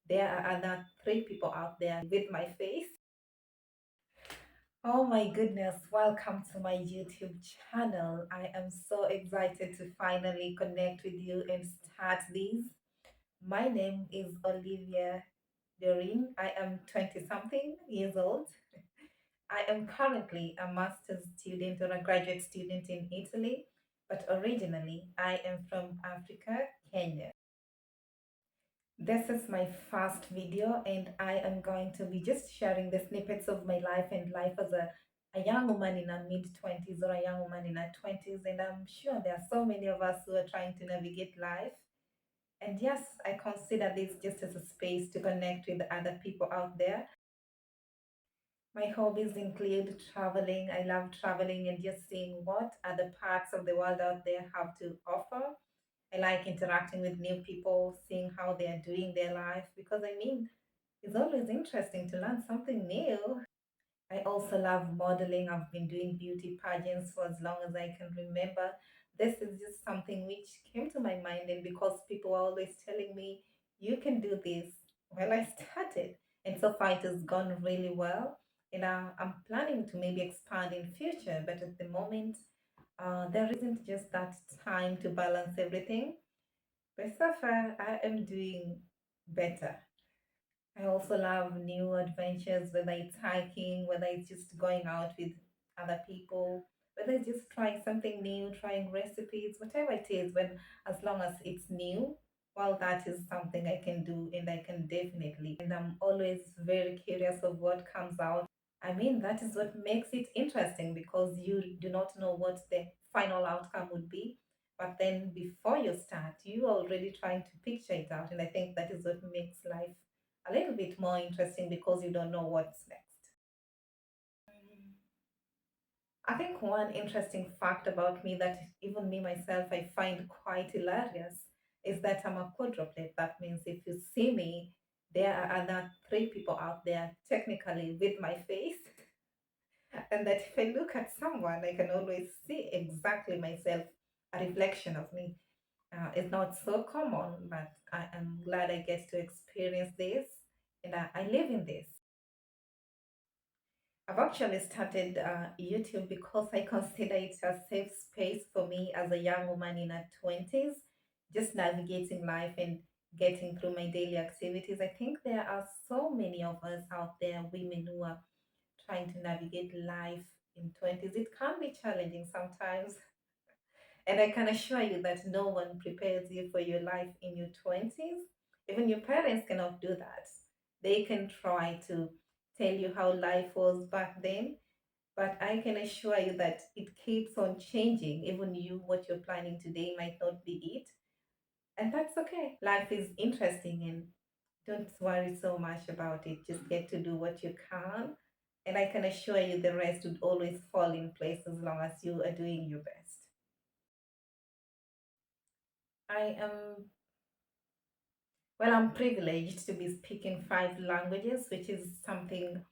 there are other three people out there with my face. Oh my goodness, welcome to my YouTube channel. I am so excited to finally connect with you and start this. My name is Olivia Doreen. I am 20 something years old. I am currently a master's student or a graduate student in Italy, but originally I am from Africa, Kenya. This is my first video, and I am going to be just sharing the snippets of my life and life as a young woman in her mid 20s or a young woman in her 20s. And I'm sure there are so many of us who are trying to navigate life. And yes, I consider this just as a space to connect with other people out there. My hobbies include traveling. I love traveling and just seeing what other parts of the world out there have to offer. I like interacting with new people, seeing how they are doing their life, because I mean, it's always interesting to learn something new. I also love modeling. I've been doing beauty pageants for as long as I can remember. This is just something which came to my mind, and because people are always telling me, you can do this, well, I started. And so far, it has gone really well. And I'm planning to maybe expand in future, but at the moment, there isn't just that time to balance everything. But so far, I am doing better. I also love new adventures, whether it's hiking, whether it's just going out with other people, whether it's just trying something new, trying recipes, whatever it is, when as long as it's new, well, that is something I can do and I can definitely. And I'm always very curious of what comes out. I mean, that is what makes it interesting because you do not know what the final outcome would be. But then before you start, you are already trying to picture it out. And I think that is what makes life a little bit more interesting because you don't know what's next. I think one interesting fact about me that even me myself I find quite hilarious is that I'm a quadruplet. That means if you see me, there are other three people out there technically with my face. And that if I look at someone, I can always see exactly myself, a reflection of me. It's not so common, but I am glad I get to experience this and I live in this. I've actually started YouTube because I consider it a safe space for me as a young woman in her 20s, just navigating life and getting through my daily activities. I think there are so many of us out there, women who are trying to navigate life in 20s. It can be challenging sometimes. And I can assure you that no one prepares you for your life in your 20s. Even your parents cannot do that. They can try to tell you how life was back then, but I can assure you that it keeps on changing. Even you, what you're planning today might not be it. And that's okay. Life is interesting and don't worry so much about it. Just get to do what you can. And I can assure you the rest would always fall in place as long as you are doing your best. I am Well, I'm privileged to be speaking five languages, which is something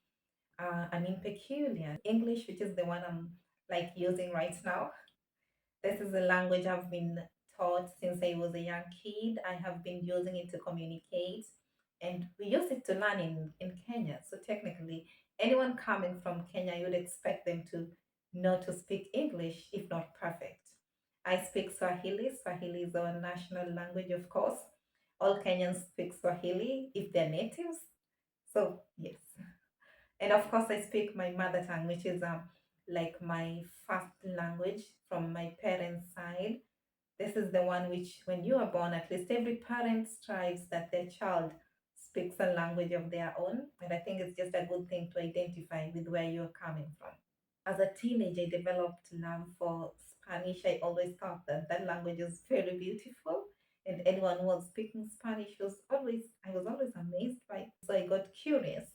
I mean peculiar. English, which is the one I'm like using right now. This is a language I've been taught since I was a young kid. I have been using it to communicate, and we use it to learn in Kenya. So technically, anyone coming from Kenya, you'd expect them to know to speak English, if not perfect. I speak Swahili. Swahili is our national language, of course. All Kenyans speak Swahili if they're natives. So, yes. And of course, I speak my mother tongue, which is like my first language from my parents' side. This is the one which, when you are born, at least every parent strives that their child speaks a language of their own. And I think it's just a good thing to identify with where you're coming from. As a teenager, I developed love for Spanish. I always thought that that language is very beautiful, and anyone who was speaking Spanish I was always amazed by it. So I got curious.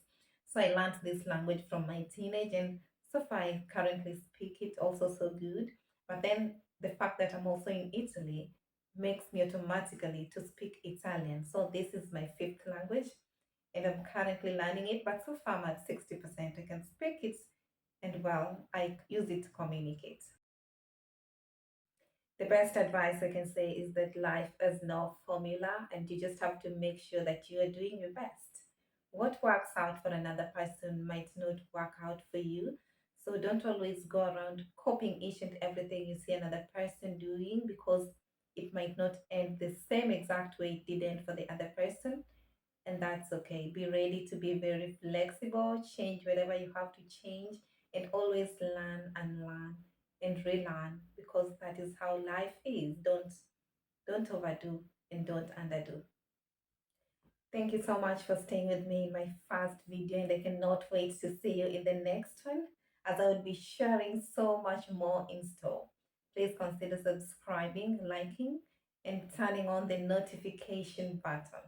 So I learned this language from my teenage, and so far I currently speak it also so good. But then the fact that I'm also in Italy makes me automatically to speak Italian. So this is my fifth language, and I'm currently learning it. But so far I'm at 60%. I can speak it and well, I use it to communicate. The best advice I can say is that life is no formula, and you just have to make sure that you are doing your best. What works out for another person might not work out for you. So don't always go around copying each and everything you see another person doing, because it might not end the same exact way it did end for the other person. And that's okay. Be ready to be very flexible, change whatever you have to change, and always learn and relearn, because that is how life is. Don't overdo and don't underdo. Thank you so much for staying with me in my first video, and I cannot wait to see you in the next one, as I will be sharing so much more in store. Please consider subscribing, liking, and turning on the notification button.